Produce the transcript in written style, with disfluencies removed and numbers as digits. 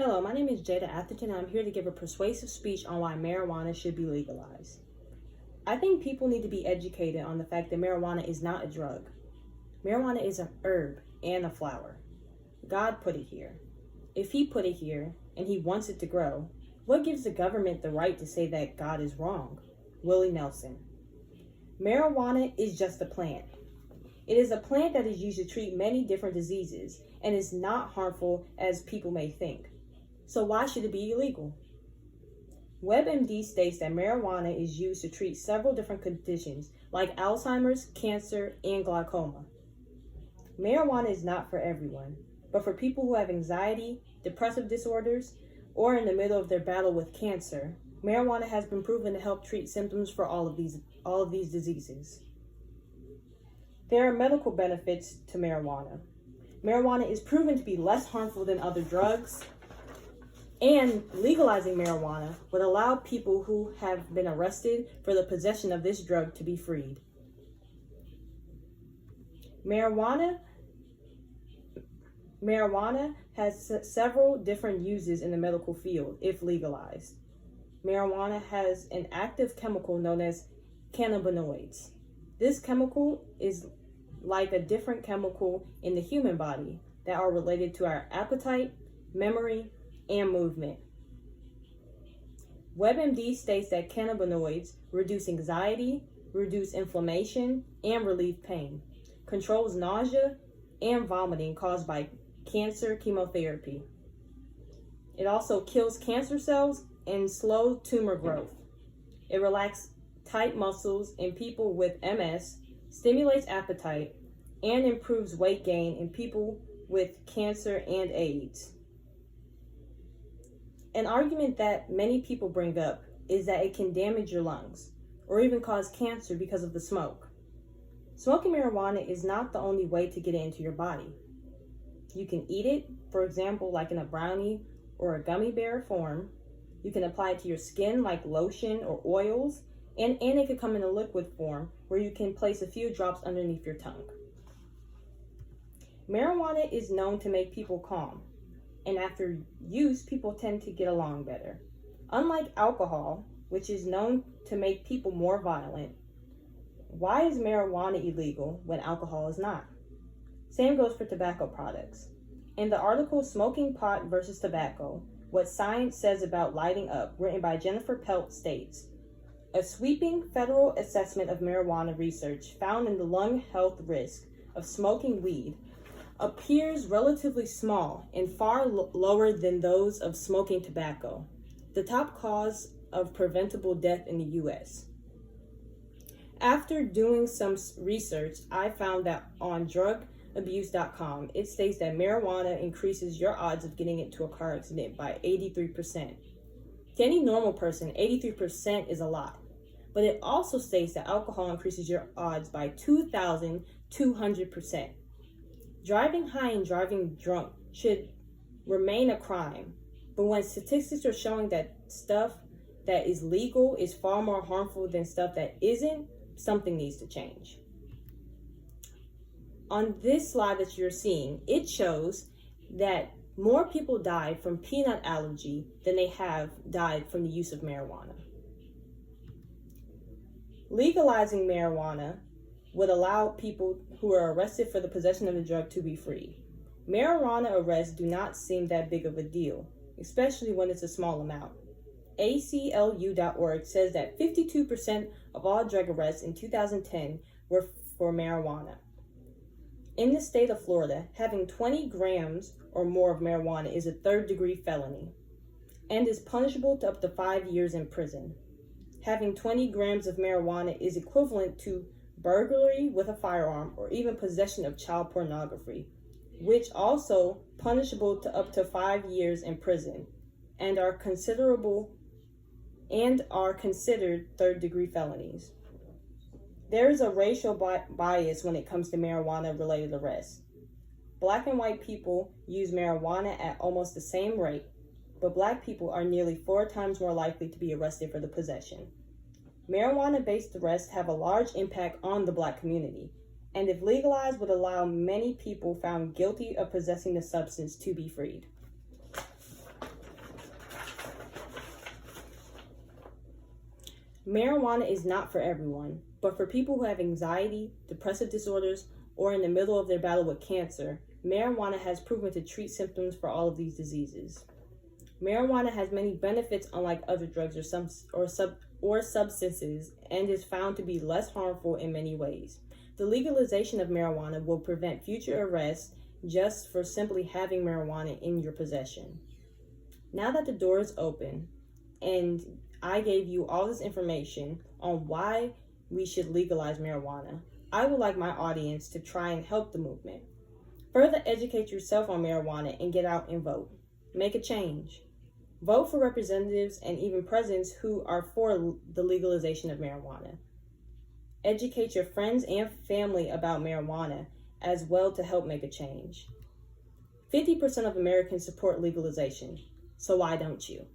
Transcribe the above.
Hello, my name is Jada Atherton, and I'm here to give a persuasive speech on why marijuana should be legalized. I think people need to be educated on the fact that marijuana is not a drug. Marijuana is an herb and a flower. God put it here. If He put it here and He wants it to grow, what gives the government the right to say that God is wrong? Willie Nelson. Marijuana is just a plant. It is a plant that is used to treat many different diseases and is not harmful as people may think. So why should it be illegal? WebMD states that marijuana is used to treat several different conditions like Alzheimer's, cancer, and glaucoma. Marijuana is not for everyone, but for people who have anxiety, depressive disorders, or in the middle of their battle with cancer, marijuana has been proven to help treat symptoms for all of these diseases. There are medical benefits to marijuana. Marijuana is proven to be less harmful than other drugs, and legalizing marijuana would allow people who have been arrested for the possession of this drug to be freed. Marijuana has several different uses in the medical field if legalized. Marijuana has an active chemical known as cannabinoids. This chemical is like a different chemical in the human body that are related to our appetite, memory, and movement. WebMD states that cannabinoids reduce anxiety, reduce inflammation, and relieve pain, controls nausea and vomiting caused by cancer chemotherapy. It also kills cancer cells and slows tumor growth. It relaxes tight muscles in people with MS, stimulates appetite, and improves weight gain in people with cancer and AIDS. An argument that many people bring up is that it can damage your lungs or even cause cancer because of the smoke. Smoking marijuana is not the only way to get it into your body. You can eat it, for example, like in a brownie or a gummy bear form. You can apply it to your skin like lotion or oils, and it could come in a liquid form where you can place a few drops underneath your tongue. Marijuana is known to make people calm, and after use, people tend to get along better. Unlike alcohol, which is known to make people more violent, why is marijuana illegal when alcohol is not? Same goes for tobacco products. In the article Smoking Pot versus Tobacco, What Science Says About Lighting Up, written by Jennifer Pelt, states, a sweeping federal assessment of marijuana research found in the lung health risk of smoking weed appears relatively small and far lower than those of smoking tobacco, the top cause of preventable death in the U.S. After doing some research, I found that on drugabuse.com, it states that marijuana increases your odds of getting into a car accident by 83%. To any normal person, 83% is a lot, but it also states that alcohol increases your odds by 2,200%. Driving high and driving drunk should remain a crime, but when statistics are showing that stuff that is legal is far more harmful than stuff that isn't, something needs to change. On this slide that you're seeing, it shows that more people died from peanut allergy than they have died from the use of marijuana. Legalizing marijuana would allow people who are arrested for the possession of the drug to be freed. Marijuana arrests do not seem that big of a deal, especially when it's a small amount. ACLU.org says that 52% of all drug arrests in 2010 were for marijuana. In the state of Florida, having 20 grams or more of marijuana is a third-degree felony and is punishable to up to 5 years in prison. Having 20 grams of marijuana is equivalent to burglary with a firearm or even possession of child pornography, which also punishable to up to 5 years in prison and are considered third-degree felonies. There is a racial bias when it comes to marijuana-related arrests. Black and white people use marijuana at almost the same rate, but Black people are nearly 4 times more likely to be arrested for the possession. Marijuana-based arrests have a large impact on the Black community, and if legalized would allow many people found guilty of possessing the substance to be freed. Marijuana is not for everyone, but for people who have anxiety, depressive disorders, or in the middle of their battle with cancer, marijuana has proven to treat symptoms for all of these diseases. Marijuana has many benefits unlike other drugs or substances, and is found to be less harmful in many ways. The legalization of marijuana will prevent future arrests just for simply having marijuana in your possession. Now that the door is open and I gave you all this information on why we should legalize marijuana, I would like my audience to try and help the movement. Further educate yourself on marijuana and get out and vote. Make a change. Vote for representatives and even presidents who are for the legalization of marijuana. Educate your friends and family about marijuana as well to help make a change. 50% of Americans support legalization, so why don't you?